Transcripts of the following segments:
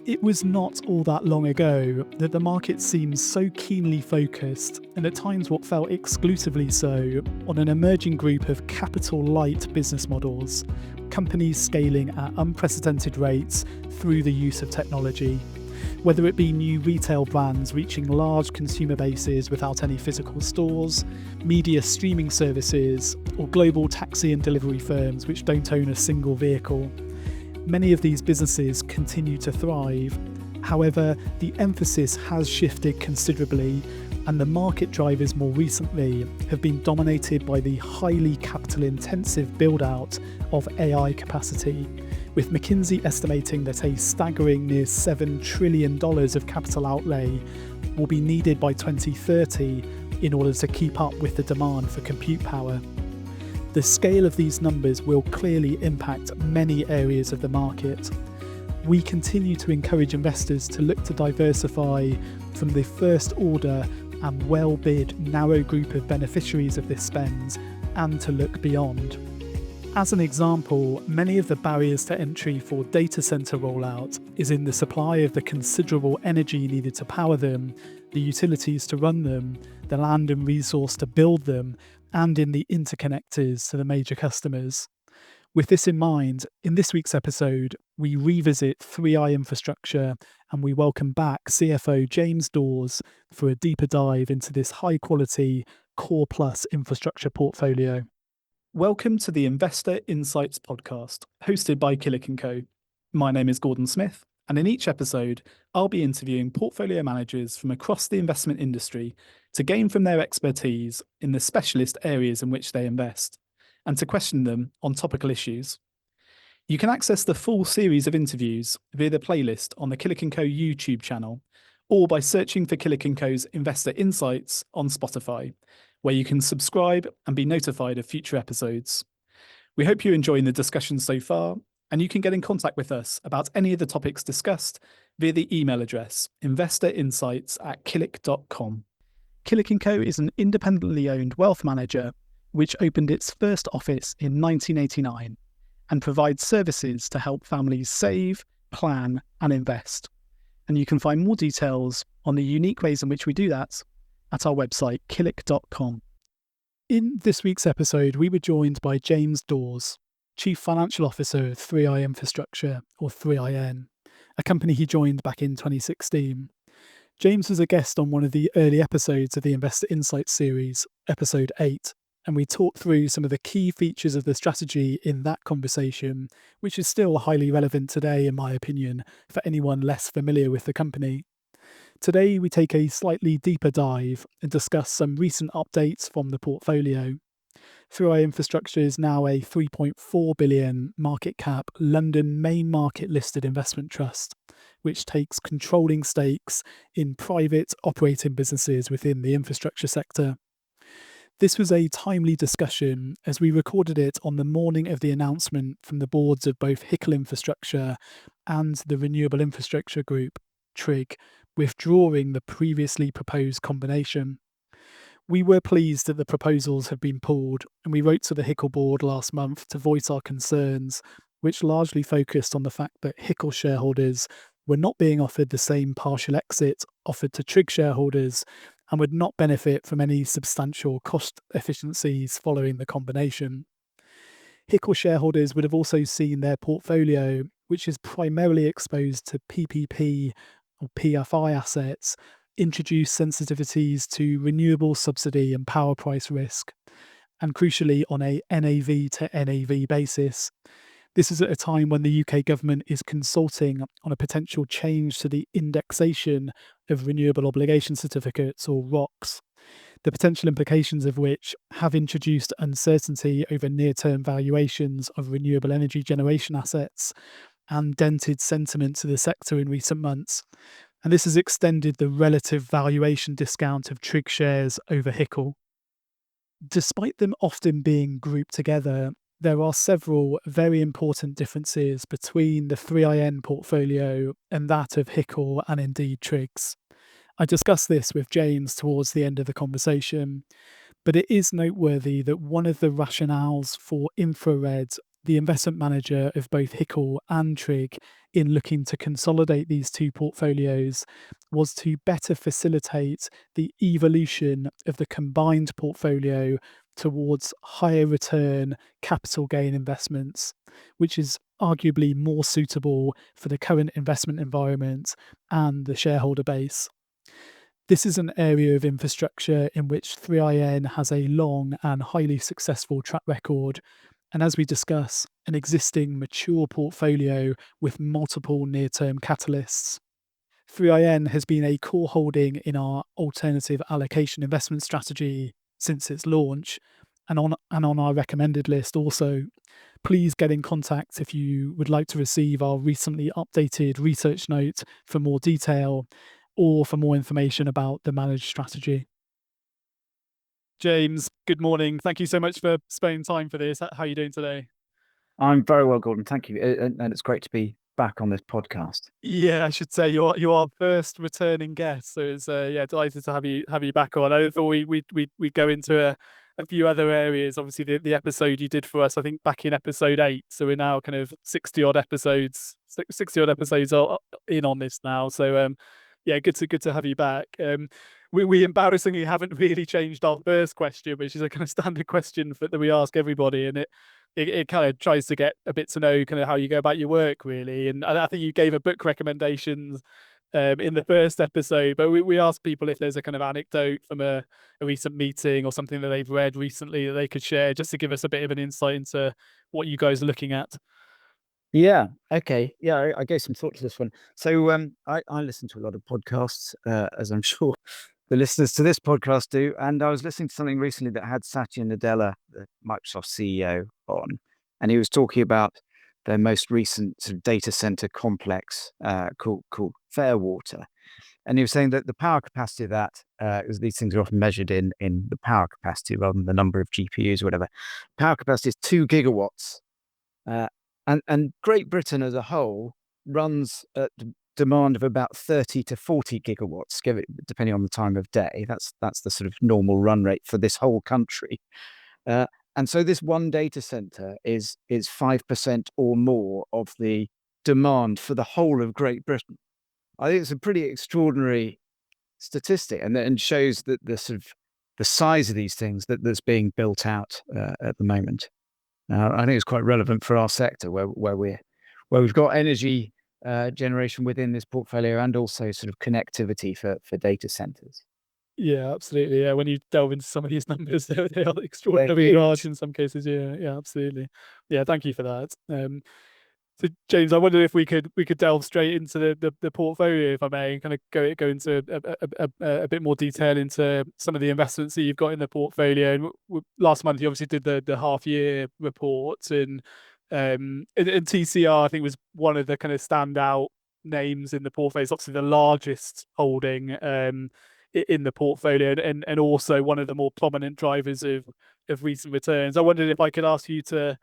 It was not all that long ago that the market seemed so keenly focused, and at times what felt exclusively so, on an emerging group of capital-light business models, companies scaling at unprecedented rates through the use of technology. Whether it be new retail brands reaching large consumer bases without any physical stores, media streaming services, or global taxi and delivery firms which don't own a single vehicle. Many of these businesses continue to thrive. However, the emphasis has shifted considerably, and the market drivers more recently have been dominated by the highly capital-intensive build-out of AI capacity, with McKinsey estimating that a staggering near $7 trillion of capital outlay will be needed by 2030 in order to keep up with the demand for compute power. The scale of these numbers will clearly impact many areas of the market. We continue to encourage investors to look to diversify from the first order and well-bid narrow group of beneficiaries of this spend, and to look beyond. As an example, many of the barriers to entry for data center rollout is in the supply of the considerable energy needed to power them, the utilities to run them, the land and resource to build them, and in the interconnectors to the major customers. With this in mind, in this week's episode, we revisit 3i Infrastructure and we welcome back CFO James Dawes for a deeper dive into this high-quality Core Plus infrastructure portfolio. Welcome to the Investor Insights podcast, hosted by Killik & Co. My name is Gordon Smith, and in each episode, I'll be interviewing portfolio managers from across the investment industry to gain from their expertise in the specialist areas in which they invest, and to question them on topical issues. You can access the full series of interviews via the playlist on the Killik & Co YouTube channel, or by searching for Killik & Co's Investor Insights on Spotify, where you can subscribe and be notified of future episodes. We hope you're enjoying the discussion so far, and you can get in contact with us about any of the topics discussed via the email address investorinsights@killik.com. Killik & Co is an independently owned wealth manager which opened its first office in 1989 and provides services to help families save, plan and invest. And you can find more details on the unique ways in which we do that at our website killik.com. In this week's episode, we were joined by James Dawes, Chief Financial Officer of 3i Infrastructure, or 3IN, a company he joined back in 2016. James was a guest on one of the early episodes of the Investor Insights series, episode 8, and we talked through some of the key features of the strategy in that conversation, which is still highly relevant today, in my opinion, for anyone less familiar with the company. Today, we take a slightly deeper dive and discuss some recent updates from the portfolio. 3i Infrastructure is now a £3.4 billion market cap London main market listed investment trust, which takes controlling stakes in private operating businesses within the infrastructure sector. This was a timely discussion as we recorded it on the morning of the announcement from the boards of both HICL Infrastructure and the Renewable Infrastructure Group, TRIG, withdrawing the previously proposed combination. We were pleased that the proposals have been pulled, and we wrote to the HICL board last month to voice our concerns, which largely focused on the fact that HICL shareholders were not being offered the same partial exit offered to TRIG shareholders and would not benefit from any substantial cost efficiencies following the combination. HICL shareholders would have also seen their portfolio, which is primarily exposed to PPP or PFI assets, introduce sensitivities to renewable subsidy and power price risk, and crucially on a NAV to NAV basis. This is at a time when the UK government is consulting on a potential change to the indexation of renewable obligation certificates, or ROCs, the potential implications of which have introduced uncertainty over near-term valuations of renewable energy generation assets and dented sentiment to the sector in recent months. And this has extended the relative valuation discount of TRIG shares over HICL. Despite them often being grouped together, there are several very important differences between the 3IN portfolio and that of HICL and indeed TRIG's. I discussed this with James towards the end of the conversation, but it is noteworthy that one of the rationales for InfraRed the investment manager of both Hickle and Trig in looking to consolidate these two portfolios was to better facilitate the evolution of the combined portfolio towards higher return capital gain investments, which is arguably more suitable for the current investment environment and the shareholder base. This is an area of infrastructure in which 3IN has a long and highly successful track record, and as we discuss, an existing mature portfolio with multiple near-term catalysts. 3IN has been a core holding in our alternative allocation investment strategy since its launch, and on our recommended list also. Please get in contact if you would like to receive our recently updated research note for more detail or for more information about the managed strategy. James, good morning. Thank you so much for spending time for this. How are you doing today? I'm very well, Gordon. Thank you. And it's great to be back on this podcast. Yeah, I should say you're our first returning guest, so it's delighted to have you back on. I thought we go into a few other areas. Obviously, the episode you did for us, I think back in episode 8, so we're now kind of 60 odd episodes in on this now. So yeah, good to have you back. We embarrassingly haven't really changed our first question, which is a kind of standard question that we ask everybody, and it kind of tries to get a bit to know kind of how you go about your work, really. And I think you gave a book recommendations in the first episode, but we asked people if there's a kind of anecdote from a recent meeting or something that they've read recently that they could share, just to give us a bit of an insight into what you guys are looking at. Yeah. Okay. Yeah, I gave some thought to this one. So I listen to a lot of podcasts, as I'm sure the listeners to this podcast do. And I was listening to something recently that had Satya Nadella, the Microsoft CEO, on, and he was talking about their most recent sort of data center complex called Fairwater. And he was saying that the power capacity of that, because these things are often measured in the power capacity rather than the number of GPUs or whatever. Power capacity is 2 gigawatts. And Great Britain as a whole runs at demand of about 30 to 40 gigawatts, depending on the time of day. That's the sort of normal run rate for this whole country. And so this one data center is 5% or more of the demand for the whole of Great Britain. I think it's a pretty extraordinary statistic, and shows that the size of these things that's being built out at the moment. I think it's quite relevant for our sector, where we've got energy generation within this portfolio, and also sort of connectivity for data centers. Yeah, absolutely. Yeah, when you delve into some of these numbers, they are extraordinarily large in some cases. Yeah, absolutely. Yeah, thank you for that. So James, I wonder if we could delve straight into the portfolio, if I may, and kind of go into a bit more detail into some of the investments that you've got in the portfolio. And last month you obviously did the half year report, and TCR I think was one of the kind of standout names in the portfolio. It's obviously the largest holding in the portfolio, and also one of the more prominent drivers of recent returns. I wondered if I could ask you to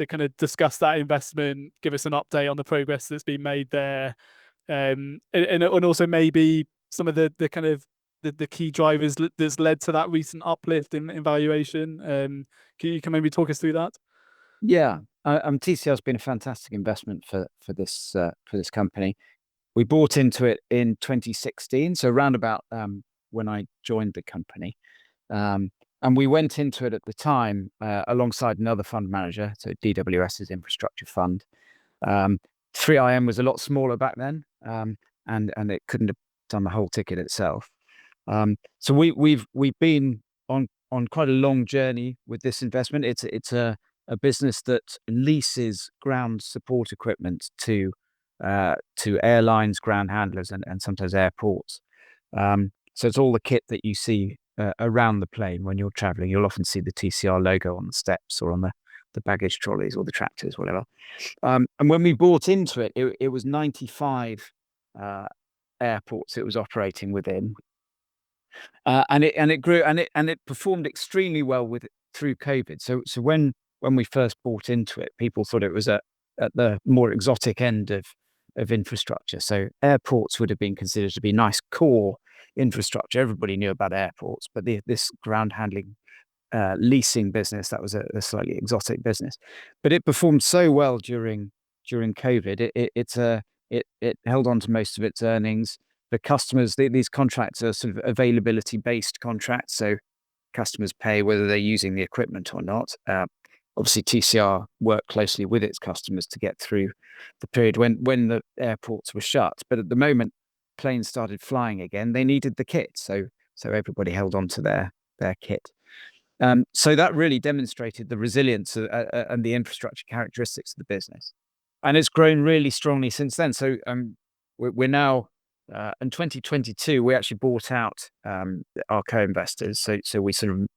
kind of discuss that investment, give us an update on the progress that's been made there, and also maybe some of the kind of the key drivers that's led to that recent uplift in valuation. Can you maybe talk us through that? Yeah, TCR has been a fantastic investment for this company. We bought into it in 2016, so around about when I joined the company. And we went into it at the time alongside another fund manager, so DWS's infrastructure fund. 3IN was a lot smaller back then, and it couldn't have done the whole ticket itself. So we've been on quite a long journey with this investment. It's a business that leases ground support equipment to airlines, ground handlers, and sometimes airports. So it's all the kit that you see around the plane when you're traveling. You'll often see the TCR logo on the steps or on the baggage trolleys or the tractors, whatever. And when we bought into it, it was 95 airports it was operating within, and it grew, and it performed extremely well through COVID. So when we first bought into it, people thought it was at the more exotic end of infrastructure. So airports would have been considered to be nice core infrastructure. Everybody knew about airports, but this ground handling leasing business. That was a slightly exotic business, but it performed so well during COVID. It held on to most of its earnings. The customers, these contracts are sort of availability based contracts, so customers pay whether they're using the equipment or not. Obviously, TCR worked closely with its customers to get through the period when the airports were shut. But at the moment planes started flying again, they needed the kit, so everybody held on to their kit. So that really demonstrated the resilience and the infrastructure characteristics of the business, and it's grown really strongly since then. So we're now in 2022 we actually bought out our co-investors, so we sort of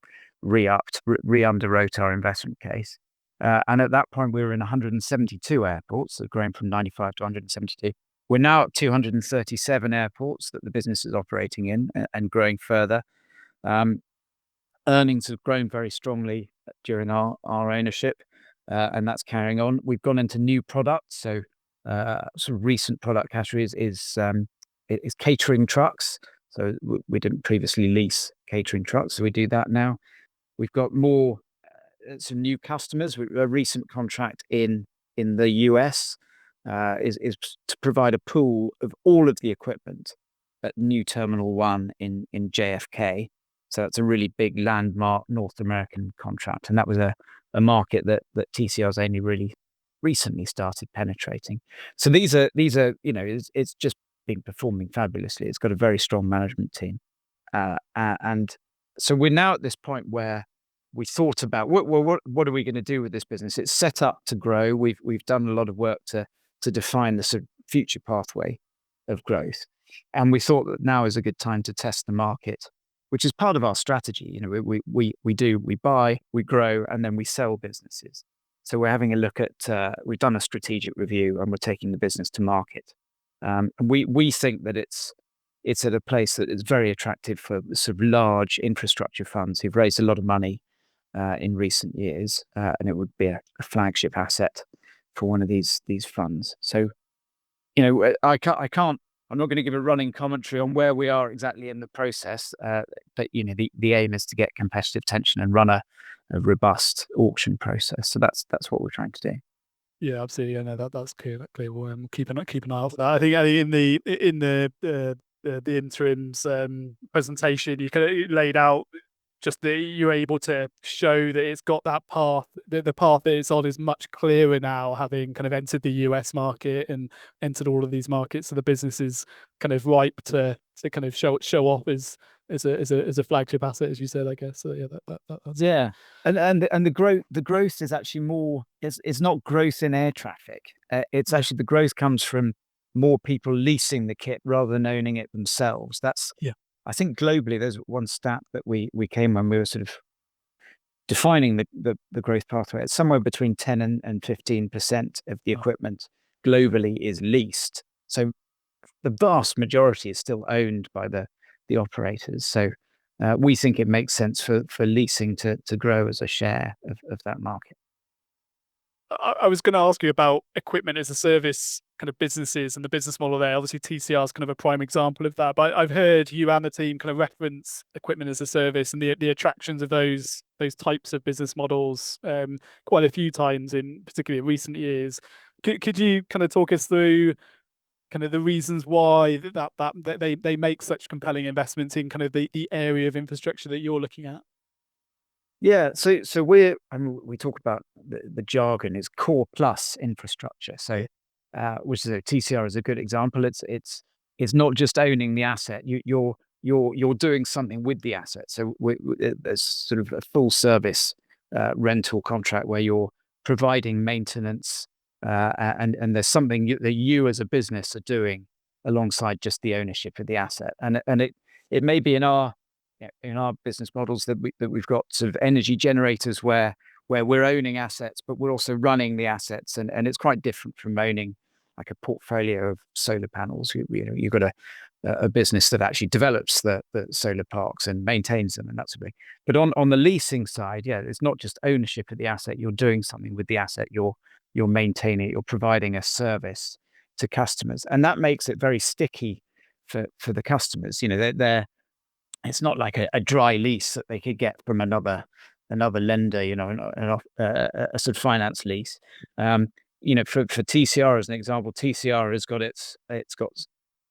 re-underwrote our investment case, and at that point we were in 172 airports, so growing from 95 to 172. We're now at 237 airports that the business is operating in, and growing further. Earnings have grown very strongly during our ownership, and that's carrying on. We've gone into new products, so sort of recent product categories is catering trucks. So we didn't previously lease catering trucks, so we do that now. We've got more some new customers. A recent contract in the US is to provide a pool of all of the equipment at New Terminal 1 in JFK. So that's a really big landmark North American contract, and that was a market that TCR's only really recently started penetrating. So these are it's just been performing fabulously. It's got a very strong management team, and so we're now at this point where we thought about what are we going to do with this business? It's set up to grow. We've done a lot of work to define the sort of future pathway of growth, and we thought that now is a good time to test the market, which is part of our strategy. We buy, we grow, and then we sell businesses. So we're having a look at, we've done a strategic review, and we're taking the business to market. We think that it's at a place that is very attractive for sort of large infrastructure funds who've raised a lot of money in recent years, and it would be a flagship asset for one of these funds. So, I'm not going to give a running commentary on where we are exactly in the process, but the aim is to get competitive tension and run a robust auction process. So that's what we're trying to do. Yeah, absolutely. I know that's clear. We'll keep an eye out for that. I think in the interims presentation, you kind of laid out just that you're able to show that it's got that path. The path that it's on is much clearer now, having kind of entered the US market and entered all of these markets. So the business is kind of ripe to kind of show off as a flagship asset, as you said, I guess. So yeah, that's and the growth is actually more. It's not growth in air traffic. It's actually the growth comes from more people leasing the kit rather than owning it themselves. I think globally, there's one stat that we came when we were sort of defining the growth pathway. It's somewhere between 10 and 15% of the equipment globally is leased. So the vast majority is still owned by the operators. So we think it makes sense for leasing to grow as a share of that market. I was going to ask you about equipment as a service kind of businesses and the business model there. Obviously, TCR is kind of a prime example of that. But I've heard you and the team kind of reference equipment as a service and the attractions of those types of business models quite a few times, in particularly in recent years. Could you kind of talk us through kind of the reasons why that they make such compelling investments in kind of the area of infrastructure that you're looking at? Yeah, so we talk about the jargon is core plus infrastructure. So, which is TCR is a good example. It's not just owning the asset. You're doing something with the asset. So there's sort of a full service rental contract where you're providing maintenance, and there's something that you as a business are doing alongside just the ownership of the asset. And it may be in our business models that we've got sort of energy generators where we're owning assets, but we're also running the assets, and it's quite different from owning like a portfolio of solar panels. You've got a business that actually develops the solar parks and maintains them and that sort of thing. But on the leasing side, it's not just ownership of the asset. You're doing something with the asset. You're maintaining it. You're providing a service to customers, and that makes it very sticky for the customers. It's not like a dry lease that they could get from another another lender, a sort of finance lease. For TCR as an example, TCR has got it's got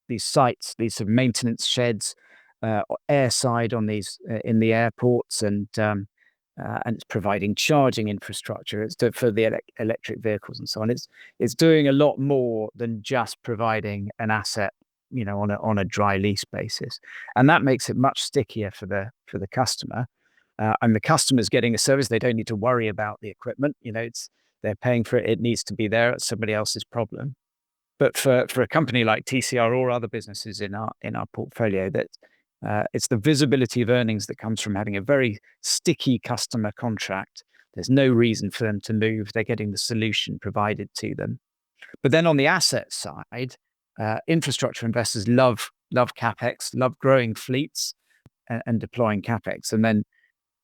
these sites, these sort of maintenance sheds, airside on these in the airports, and it's providing charging infrastructure. It's for the electric vehicles and so on. It's doing a lot more than just providing an asset, on a dry lease basis, and that makes it much stickier for the customer. And the customer's getting a service. They don't need to worry about the equipment. They're paying for it. It needs to be there. It's somebody else's problem. But for a company like TCR or other businesses in our portfolio, that it's the visibility of earnings that comes from having a very sticky customer contract. There's no reason for them to move. They're getting the solution provided to them. But then on the asset side, infrastructure investors love capex, love growing fleets and deploying capex. And then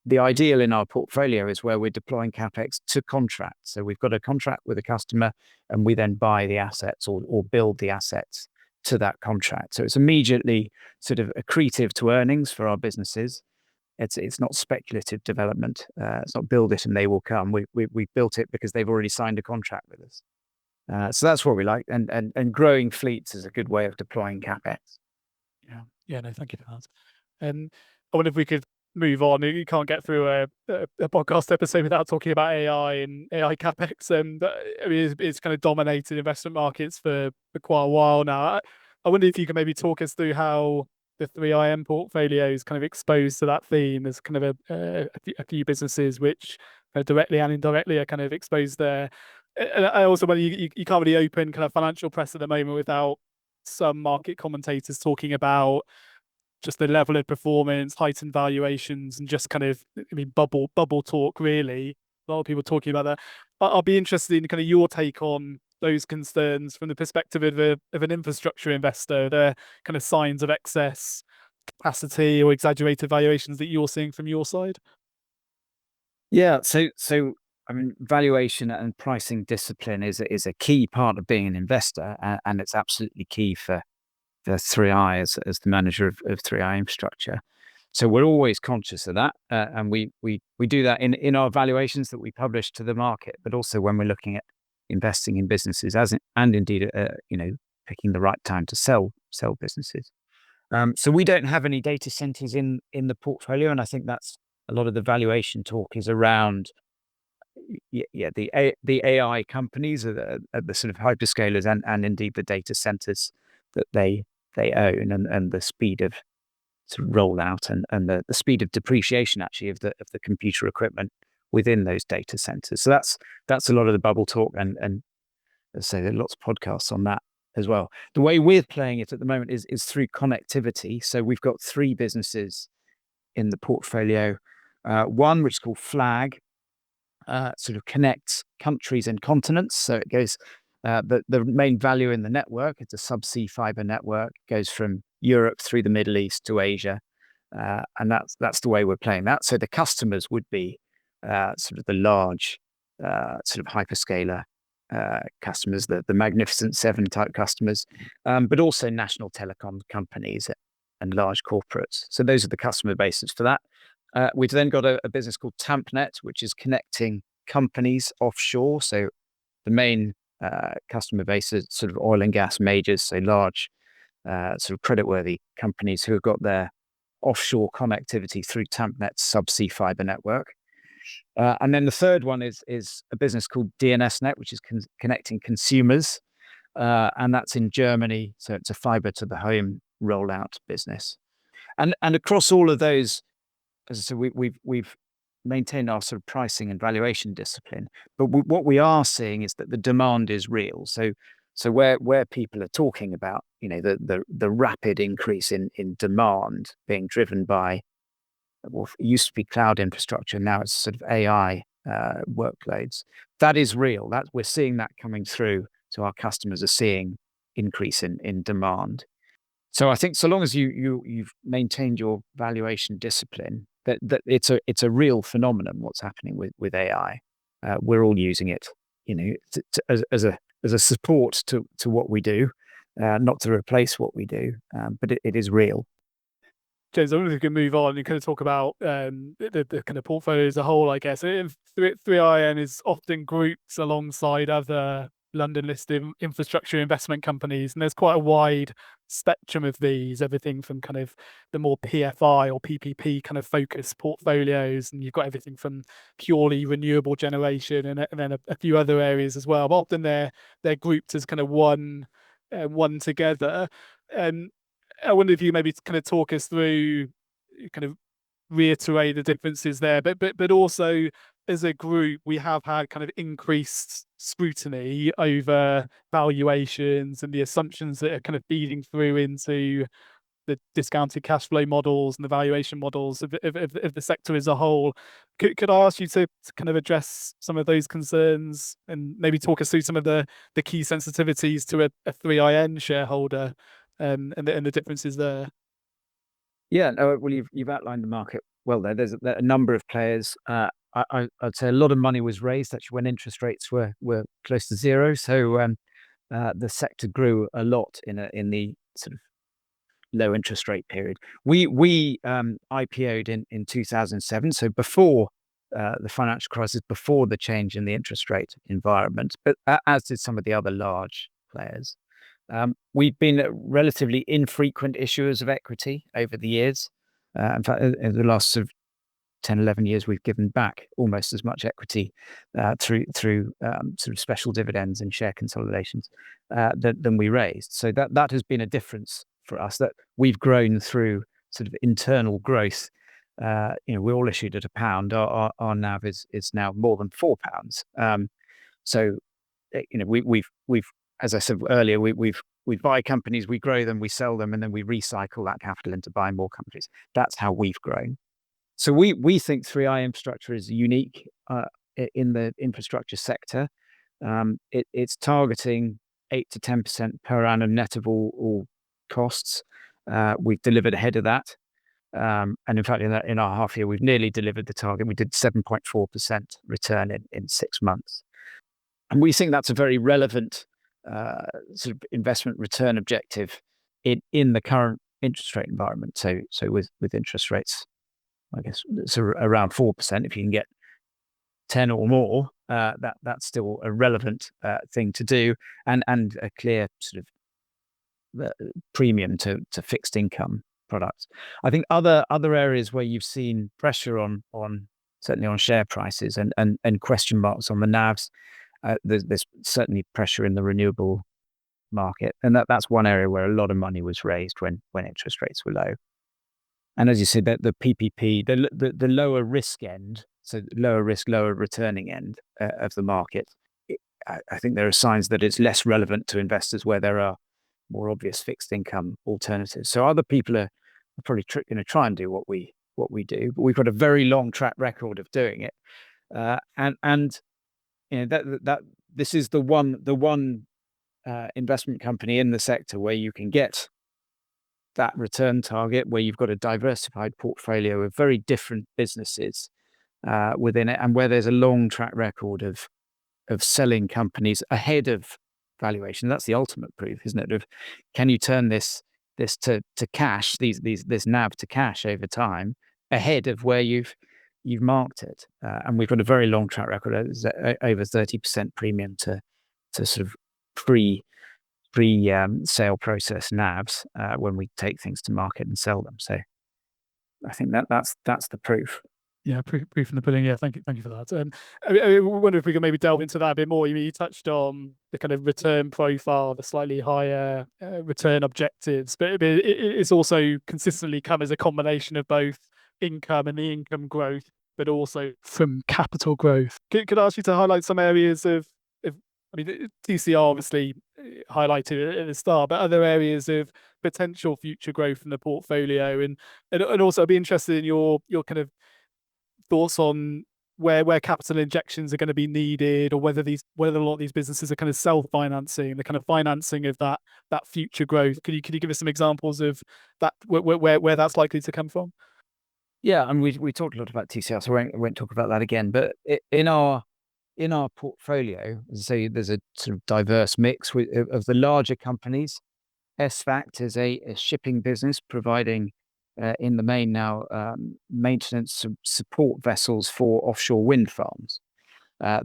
the ideal in our portfolio is where we're deploying capex to contracts. So we've got a contract with a customer, and we then buy the assets or build the assets to that contract. So it's immediately sort of accretive to earnings for our businesses. It's not speculative development. It's not build it and they will come. We built it because they've already signed a contract with us. So that's what we like. And growing fleets is a good way of deploying capex. Yeah, no, thank you for that. I wonder if we could move on. You can't get through a podcast episode without talking about AI and AI capex. I mean, it's kind of dominated investment markets for quite a while now. I wonder if you can maybe talk us through how the 3IN portfolio is kind of exposed to that theme. There's kind of a few businesses which directly and indirectly are kind of exposed there. And I also wonder, you can't really open kind of financial press at the moment without some market commentators talking about just the level of performance, heightened valuations, and just kind of, I mean, bubble talk, really. A lot of people talking about that. I'll be interested in kind of your take on those concerns from the perspective of an infrastructure investor. There kind of signs of excess capacity or exaggerated valuations that you're seeing from your side? Yeah, so I mean, valuation and pricing discipline is a key part of being an investor, and it's absolutely key for 3i as the manager of 3i Infrastructure. So we're always conscious of that, and we do that in our valuations that we publish to the market, but also when we're looking at investing in businesses, and indeed, picking the right time to sell businesses. So we don't have any data centers in the portfolio, and I think that's a lot of the valuation talk is around. The AI companies are the sort of hyperscalers and indeed the data centers that they own, and the speed of sort of rollout and the speed of depreciation actually of the computer equipment within those data centers. So that's a lot of the bubble talk, and as I say, there are lots of podcasts on that as well. The way we're playing it at the moment is through connectivity. So we've got 3 businesses in the portfolio. One which is called Flag, sort of connects countries and continents. So it goes, the main value in the network, it's a subsea fiber network, goes from Europe through the Middle East to Asia. And that's the way we're playing that. So the customers would be sort of the large sort of hyperscaler customers, the Magnificent Seven type customers, but also national telecom companies and large corporates. So those are the customer bases for that. We've then got a business called Tampnet, which is connecting companies offshore. So the main customer base is sort of oil and gas majors, so large sort of creditworthy companies who have got their offshore connectivity through Tampnet's subsea fiber network. And then the third one is a business called DNSNet, which is connecting consumers, and that's in Germany. So it's a fiber to the home rollout business. And across all of those, as I said, we've maintained our sort of pricing and valuation discipline. But what we are seeing is that the demand is real. So where people are talking about, the rapid increase in demand being driven by what used to be cloud infrastructure, now it's sort of AI workloads. That is real. That we're seeing that coming through. So our customers are seeing increase in demand. So I think so long as you've maintained your valuation discipline, that it's a real phenomenon what's happening with AI. We're all using it, as a support to what we do, not to replace what we do, but it is real. James, I wonder if we can move on and kind of talk about the kind of portfolio as a whole, I guess. 3IN is often grouped alongside other London-listed infrastructure investment companies, and there's quite a wide spectrum of these, everything from kind of the more PFI or PPP kind of focused portfolios, and you've got everything from purely renewable generation and then a few other areas as well. But often they're grouped as kind of one together. I wonder if you maybe kind of talk us through, kind of reiterate the differences there, but also as a group, we have had kind of increased scrutiny over valuations and the assumptions that are kind of feeding through into the discounted cash flow models and the valuation models of the sector as a whole. Could I ask you to kind of address some of those concerns and maybe talk us through some of the key sensitivities to a 3IN shareholder, and the differences there? Yeah, no, well, you've outlined the market well there. There's a number of players. I'd say a lot of money was raised actually when interest rates were close to zero. So the sector grew a lot in the sort of low interest rate period. We IPO'd in 2007, so before the financial crisis, before the change in the interest rate environment, but as did some of the other large players. We've been relatively infrequent issuers of equity over the years. In fact, in the last sort of 10, 11 years, we've given back almost as much equity through sort of special dividends and share consolidations than we raised. So that has been a difference for us, that we've grown through sort of internal growth. We're all issued at £1. Our NAV is now more than £4. So we've as I said earlier, we buy companies, we grow them, we sell them, and then we recycle that capital into buying more companies. That's how we've grown. So we think 3i Infrastructure is unique in the infrastructure sector. It's targeting 8 to 10% per annum net of all costs. We've delivered ahead of that. And in fact, in our half year, we've nearly delivered the target. We did 7.4% return in 6 months. And we think that's a very relevant sort of investment return objective in the current interest rate environment. So with interest rates, I guess it's around 4%. If you can get 10 or more, that's still a relevant thing to do, and a clear sort of premium to fixed income products. I think other areas where you've seen pressure on certainly on share prices and question marks on the NAVs. There's certainly pressure in the renewable market, and that's one area where a lot of money was raised when interest rates were low. And as you said, that the PPP, the lower risk end, so lower risk, lower returning end of the market, I think there are signs that it's less relevant to investors where there are more obvious fixed income alternatives. So other people are probably going to try and do what we do, but we've got a very long track record of doing it, and that this is the one investment company in the sector where you can get that return target, where you've got a diversified portfolio of very different businesses within it, and where there's a long track record of selling companies ahead of valuation. That's the ultimate proof, isn't it? Of can you turn this to cash, this NAV to cash over time ahead of where you've marked it. And we've got a very long track record, over 30% premium to sort of pre-sale process NAVs when we take things to market and sell them. So I think that's the proof. Yeah, proof in the pudding. Yeah, thank you for that. I wonder if we can maybe delve into that a bit more. You touched on the kind of return profile, the slightly higher return objectives, but it's also consistently come as a combination of both income and the income growth, but also from capital growth. Could I ask you to highlight some areas of I mean, TCR obviously highlighted at the start, but other areas of potential future growth in the portfolio, and also I'd be interested in your kind of thoughts on where capital injections are going to be needed, or whether a lot of these businesses are kind of self-financing, the kind of financing of that future growth. Could you give us some examples of that, where that's likely to come from? Yeah, and we talked a lot about TCR, so I won't talk about that again. But in our portfolio, as I say, there's a sort of diverse mix of the larger companies. SVact is a shipping business providing in the main now maintenance support vessels for offshore wind farms.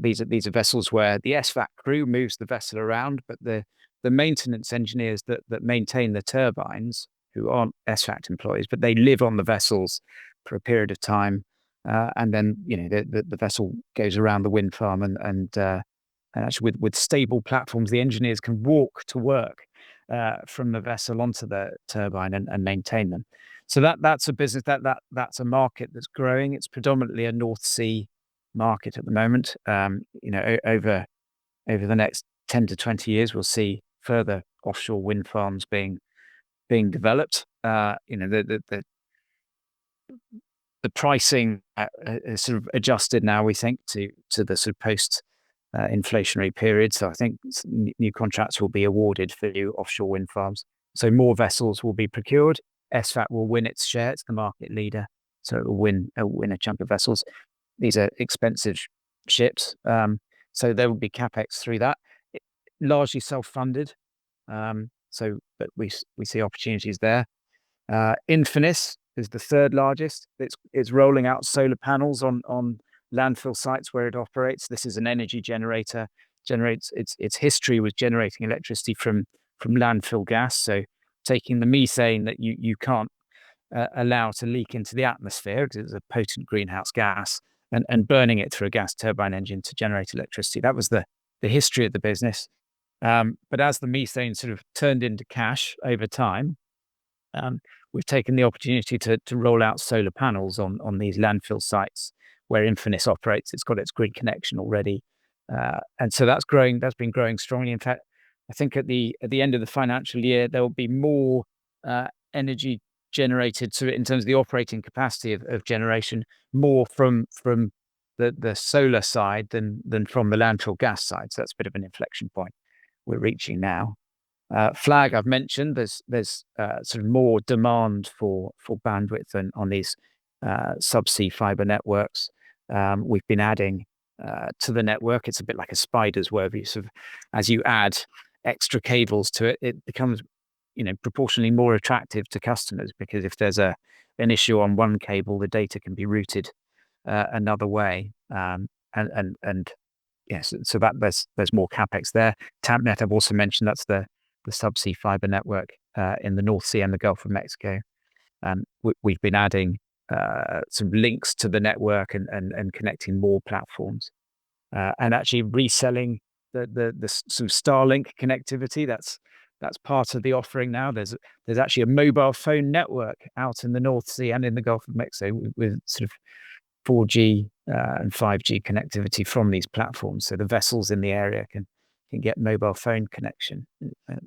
These are vessels where the SVAC crew moves the vessel around, but the maintenance engineers that maintain the turbines, who aren't SVAC employees, but they live on the vessels for a period of time, and then the vessel goes around the wind farm, and actually with stable platforms, the engineers can walk to work from the vessel onto the turbine and maintain them. So that's a business that's a market that's growing. It's predominantly a North Sea market at the moment. Over the next 10 to 20 years, we'll see further offshore wind farms being developed. The pricing is sort of adjusted now, we think, to the sort of post inflationary period. So I think new contracts will be awarded for new offshore wind farms. So more vessels will be procured. SVAC will win its share. It's the market leader, so it will win a chunk of vessels. These are expensive ships, so there will be capex through that. Largely self-funded, but we see opportunities there. Infinis is the third largest. It's rolling out solar panels on landfill sites where it operates. This is an energy generator. Its history was generating electricity from landfill gas, so taking the methane that you can't allow to leak into the atmosphere because it's a potent greenhouse gas, and burning it through a gas turbine engine to generate electricity. That was the history of the business. But as the methane sort of turned into cash over time, we've taken the opportunity to roll out solar panels on these landfill sites where Infinis operates. It's got its grid connection already, and so that's growing. That's been growing strongly. In fact, I think at the end of the financial year, there will be more energy generated, so in terms of the operating capacity of generation, more from the solar side than from the landfill gas side. So that's a bit of an inflection point we're reaching now. Flag, I've mentioned, there's sort of more demand for bandwidth on these subsea fiber networks. We've been adding to the network. It's a bit like a spider's web. As you add extra cables to it, it becomes proportionally more attractive to customers, because if there's an issue on one cable, the data can be routed another way. And yes, so that there's more capex there. Tampnet, I've also mentioned, that's the subsea fiber network in the North Sea and the Gulf of Mexico. We've been adding some links to the network and connecting more platforms, and actually reselling the sort of Starlink connectivity. That's part of the offering now. There's actually a mobile phone network out in the North Sea and in the Gulf of Mexico with sort of 4G and 5G connectivity from these platforms. So the vessels in the area can get mobile phone connection.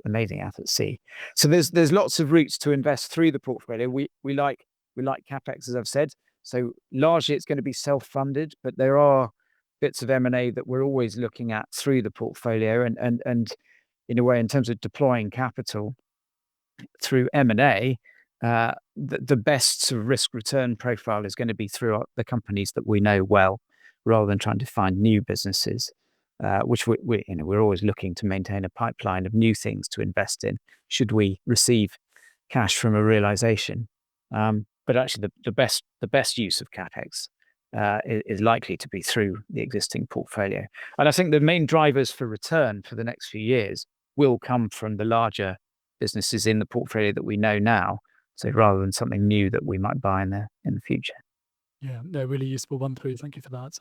Amazing out at sea. So there's lots of routes to invest through the portfolio. We like capex, as I've said. So largely it's going to be self-funded, but there are bits of M&A that we're always looking at through the portfolio, and in a way, in terms of deploying capital through M&A, the best sort of risk return profile is going to be through the companies that we know well, rather than trying to find new businesses, which we're always looking to maintain a pipeline of new things to invest in should we receive cash from a realization. But actually, the best use of capex is likely to be through the existing portfolio. And I think the main drivers for return for the next few years will come from the larger businesses in the portfolio that we know now. So rather than something new that we might buy in the future. Yeah, no, really useful run through. Thank you for that.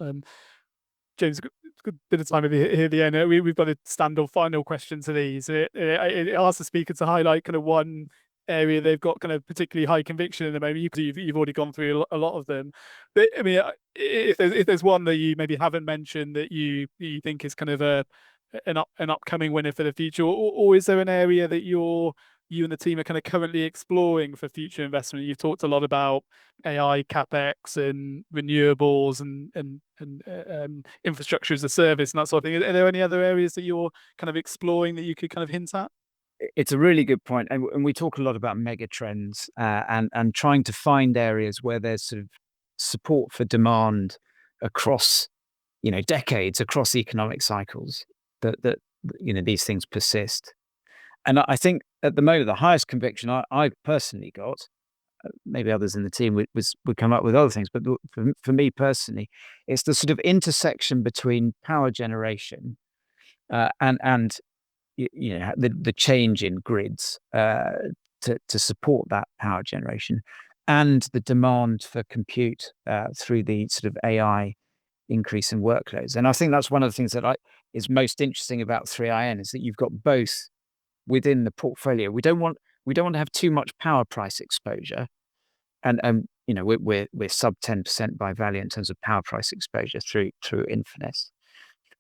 James, good bit of time over here at the end. We've got a standard final question to these. It asks the speaker to highlight kind of one area they've got kind of particularly high conviction in the moment. You've already gone through a lot of them, but I mean, if there's one that you maybe haven't mentioned that you think is kind of an upcoming winner for the future, or is there an area that you and the team are kind of currently exploring for future investment? You've talked a lot about AI, capex, and renewables, and infrastructure as a service and that sort of thing. Are there any other areas that you're kind of exploring that you could kind of hint at? It's a really good point, and we talk a lot about mega trends and trying to find areas where there's sort of support for demand across decades, across economic cycles, that these things persist. And I think at the moment, the highest conviction I've personally got maybe others in the team would come up with other things. But for me personally, it's the sort of intersection between power generation and the change in grids to support that power generation, and the demand for compute through the sort of AI increase in workloads. And I think that's one of the things that is most interesting about 3IN is that you've got both within the portfolio. We don't want to have too much power price exposure, and we're sub 10% by value in terms of power price exposure through Infinis.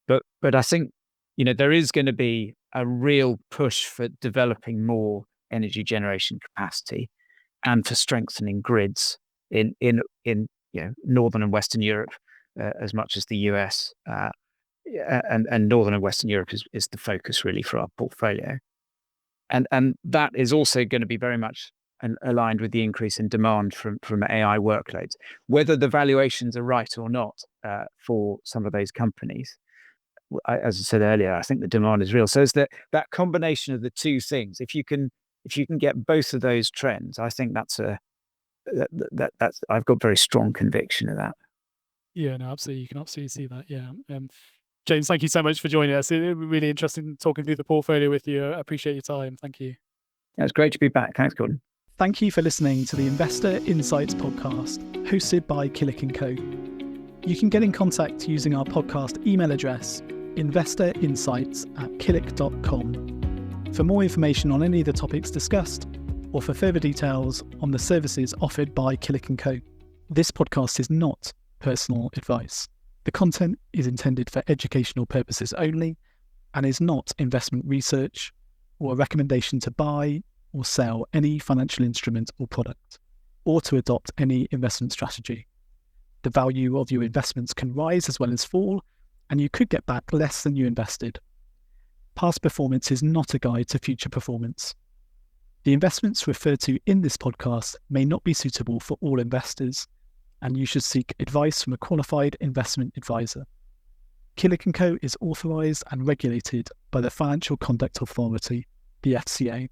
But I think there is going to be a real push for developing more energy generation capacity and for strengthening grids in Northern and Western Europe as much as the US, and Northern and Western Europe is the focus really for our portfolio, and that is also going to be very much aligned with the increase in demand from AI workloads, whether the valuations are right or not for some of those companies. As I said earlier, I think the demand is real. So it's that combination of the two things. If you can get both of those trends, I think that's I've got very strong conviction of that. Yeah, no, absolutely. You can absolutely see that. Yeah. James, thank you so much for joining us. It was really interesting talking through the portfolio with you. I appreciate your time. Thank you. Yeah, it's great to be back. Thanks, Gordon. Thank you for listening to the Investor Insights podcast, hosted by Killik & Co. You can get in contact using our podcast email address, investorinsights@killik.com, for more information on any of the topics discussed, or for further details on the services offered by Killik & Co. This podcast is not personal advice. The content is intended for educational purposes only and is not investment research or a recommendation to buy or sell any financial instrument or product, or to adopt any investment strategy. The value of your investments can rise as well as fall, and you could get back less than you invested. Past performance is not a guide to future performance. The investments referred to in this podcast may not be suitable for all investors, and you should seek advice from a qualified investment advisor. Killik & Co is authorised and regulated by the Financial Conduct Authority, the FCA.